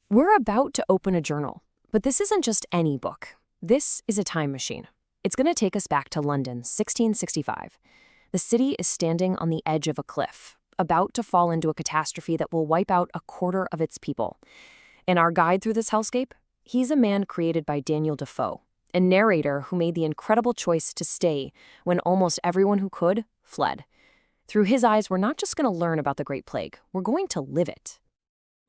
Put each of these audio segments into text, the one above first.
We're about to open a journal, but this isn't just any book. This is a time machine. It's going to take us back to London, 1665. The city is standing on the edge of a cliff, about to fall into a catastrophe that will wipe out a quarter of its people. And our guide through this hellscape? He's a man created by Daniel Defoe, a narrator who made the incredible choice to stay when almost everyone who could fled. Through his eyes, we're not just going to learn about the Great Plague, we're going to live it.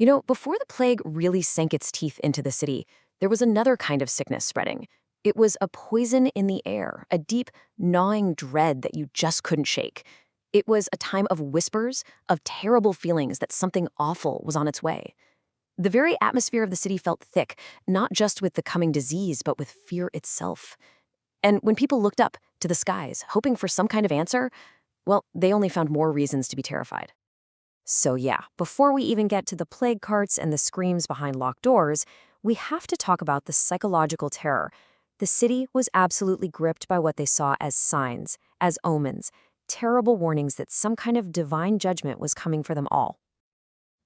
You know, before the plague really sank its teeth into the city, there was another kind of sickness spreading. It was a poison in the air, a deep, gnawing dread that you just couldn't shake. It was a time of whispers, of terrible feelings that something awful was on its way. The very atmosphere of the city felt thick, not just with the coming disease, but with fear itself. And when people looked up to the skies, hoping for some kind of answer, well, they only found more reasons to be terrified. So yeah, before we even get to the plague carts and the screams behind locked doors, we have to talk about the psychological terror. The city was absolutely gripped by what they saw as signs, as omens, terrible warnings that some kind of divine judgment was coming for them all.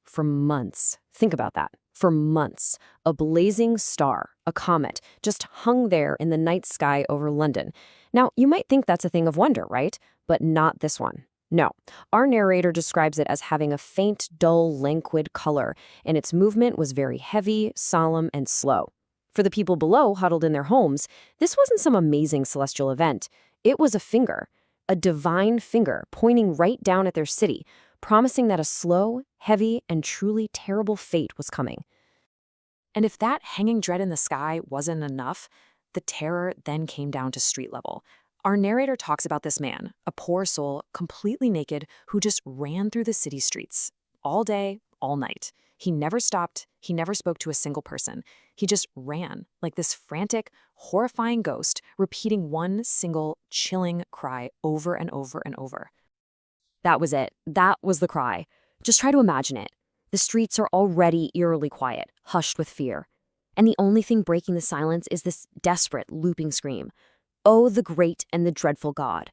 For months, think about that, for months, a blazing star, a comet, just hung there in the night sky over London. Now, you might think that's a thing of wonder, right? But not this one. No, our narrator describes it as having a faint, dull, languid color, and its movement was very heavy, solemn, and slow. For the people below, huddled in their homes, this wasn't some amazing celestial event. It was a finger, a divine finger pointing right down at their city, promising that a slow, heavy, and truly terrible fate was coming. And if that hanging dread in the sky wasn't enough, the terror then came down to street level. Our narrator talks about this man, a poor soul, completely naked, who just ran through the city streets, all day, all night. He never stopped, he never spoke to a single person. He just ran, like this frantic, horrifying ghost, repeating one single, chilling cry over and over and over. That was it. That was the cry. Just try to imagine it. The streets are already eerily quiet, hushed with fear. And the only thing breaking the silence is this desperate, looping scream. Oh, the great and the dreadful God.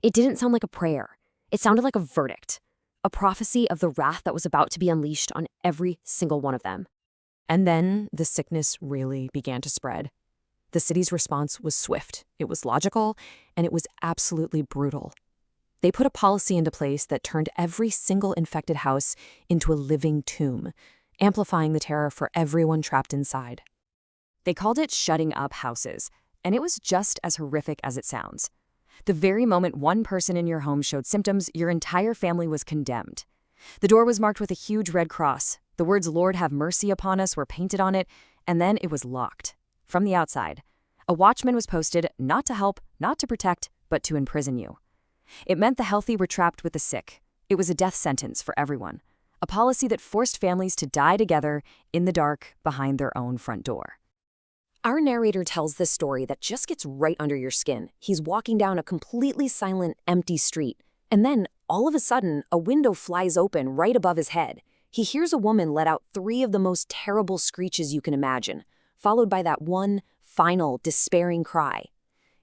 It didn't sound like a prayer. It sounded like a verdict, a prophecy of the wrath that was about to be unleashed on every single one of them. And then the sickness really began to spread. The city's response was swift, it was logical, and it was absolutely brutal. They put a policy into place that turned every single infected house into a living tomb, amplifying the terror for everyone trapped inside. They called it shutting up houses. And it was just as horrific as it sounds. The very moment one person in your home showed symptoms, your entire family was condemned. The door was marked with a huge red cross. The words, "Lord, have mercy upon us," were painted on it, and then it was locked. From the outside, a watchman was posted, not to help, not to protect, but to imprison you. It meant the healthy were trapped with the sick. It was a death sentence for everyone. A policy that forced families to die together in the dark behind their own front door. Our narrator tells this story that just gets right under your skin. He's walking down a completely silent, empty street, and then, all of a sudden, a window flies open right above his head. He hears a woman let out 3 of the most terrible screeches you can imagine, followed by that one, final, despairing cry.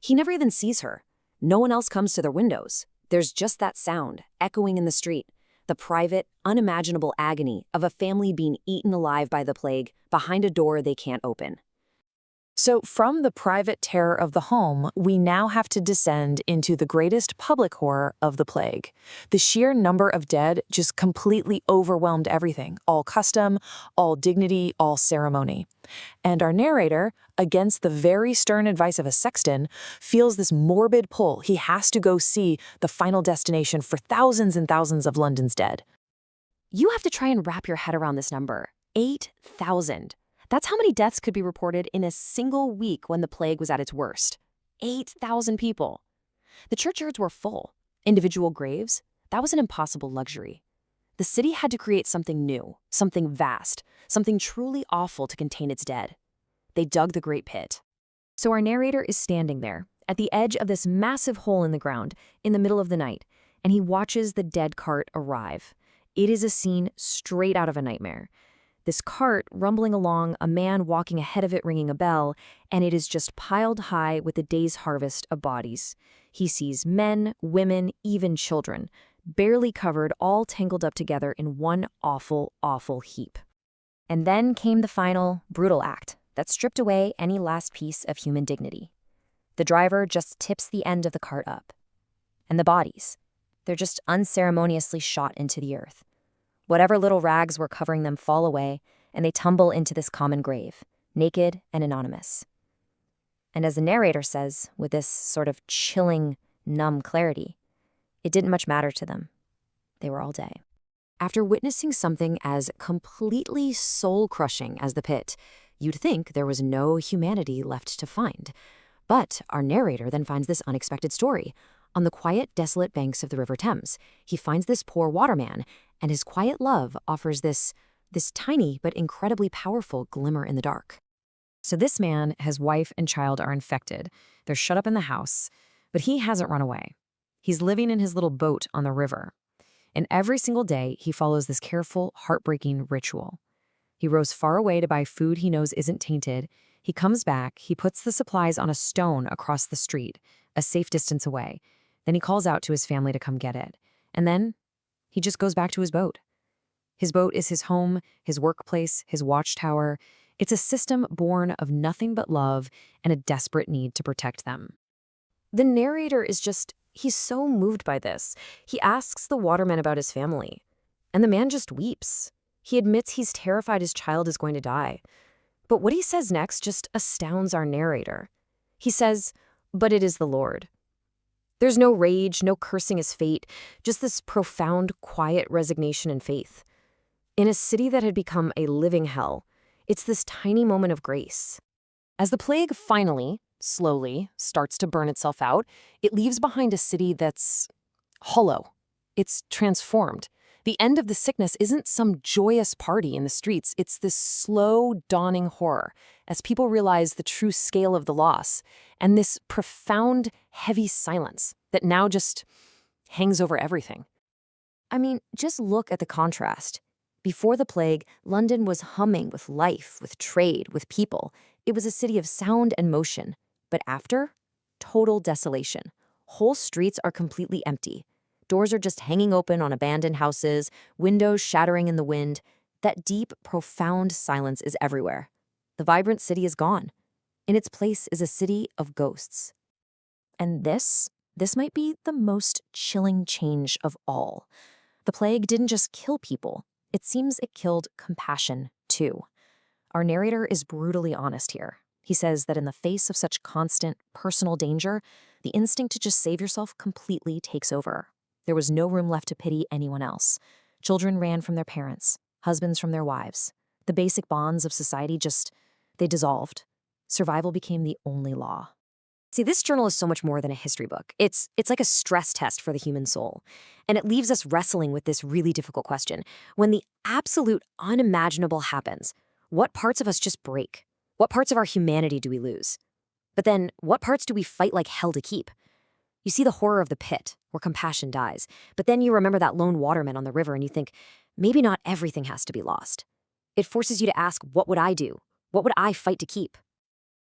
He never even sees her. No one else comes to their windows. There's just that sound, echoing in the street, the private, unimaginable agony of a family being eaten alive by the plague behind a door they can't open. So from the private terror of the home, we now have to descend into the greatest public horror of the plague. The sheer number of dead just completely overwhelmed everything, all custom, all dignity, all ceremony. And our narrator, against the very stern advice of a sexton, feels this morbid pull. He has to go see the final destination for thousands and thousands of London's dead. You have to try and wrap your head around this number, 8,000. That's how many deaths could be reported in a single week when the plague was at its worst. 8,000 people. The churchyards were full. Individual graves? That was an impossible luxury. The city had to create something new, something vast, something truly awful to contain its dead. They dug the Great Pit. So our narrator is standing there, at the edge of this massive hole in the ground, in the middle of the night, and he watches the dead cart arrive. It is a scene straight out of a nightmare. This cart rumbling along, a man walking ahead of it ringing a bell, and it is just piled high with the day's harvest of bodies. He sees men, women, even children, barely covered, all tangled up together in one awful, awful heap. And then came the final, brutal act that stripped away any last piece of human dignity. The driver just tips the end of the cart up. And the bodies, they're just unceremoniously shot into the earth. Whatever little rags were covering them fall away, and they tumble into this common grave, naked and anonymous. And as the narrator says, with this sort of chilling, numb clarity, it didn't much matter to them. They were all dead. After witnessing something as completely soul-crushing as the pit, you'd think there was no humanity left to find. But our narrator then finds this unexpected story. On the quiet, desolate banks of the River Thames, he finds this poor waterman, and his quiet love offers this tiny but incredibly powerful glimmer in the dark. So this man, his wife and child are infected. They're shut up in the house, but he hasn't run away. He's living in his little boat on the river. And every single day, he follows this careful, heartbreaking ritual. He rows far away to buy food he knows isn't tainted. He comes back, he puts the supplies on a stone across the street, a safe distance away. Then he calls out to his family to come get it. And then he just goes back to his boat. His boat is his home, his workplace, his watchtower. It's a system born of nothing but love and a desperate need to protect them. The narrator he's so moved by this. He asks the waterman about his family, and the man just weeps. He admits he's terrified his child is going to die. But what he says next just astounds our narrator. He says, "But it is the Lord." There's no rage, no cursing his fate, just this profound, quiet resignation and faith. In a city that had become a living hell, it's this tiny moment of grace. As the plague finally, slowly, starts to burn itself out, it leaves behind a city that's hollow. It's transformed. The end of the sickness isn't some joyous party in the streets. It's this slow, dawning horror as people realize the true scale of the loss and this profound, heavy silence that now just hangs over everything. I mean, just look at the contrast. Before the plague, London was humming with life, with trade, with people. It was a city of sound and motion. But after, total desolation. Whole streets are completely empty. Doors are just hanging open on abandoned houses, windows shattering in the wind. That deep, profound silence is everywhere. The vibrant city is gone. In its place is a city of ghosts. And this might be the most chilling change of all. The plague didn't just kill people. It seems it killed compassion, too. Our narrator is brutally honest here. He says that in the face of such constant, personal danger, the instinct to just save yourself completely takes over. There was no room left to pity anyone else. Children ran from their parents, husbands from their wives. The basic bonds of society they dissolved. Survival became the only law. See, this journal is so much more than a history book. It's like a stress test for the human soul. And it leaves us wrestling with this really difficult question. When the absolute unimaginable happens, what parts of us just break? What parts of our humanity do we lose? But then, what parts do we fight like hell to keep? You see the horror of the pit, where compassion dies. But then you remember that lone waterman on the river and you think, maybe not everything has to be lost. It forces you to ask, what would I do? What would I fight to keep?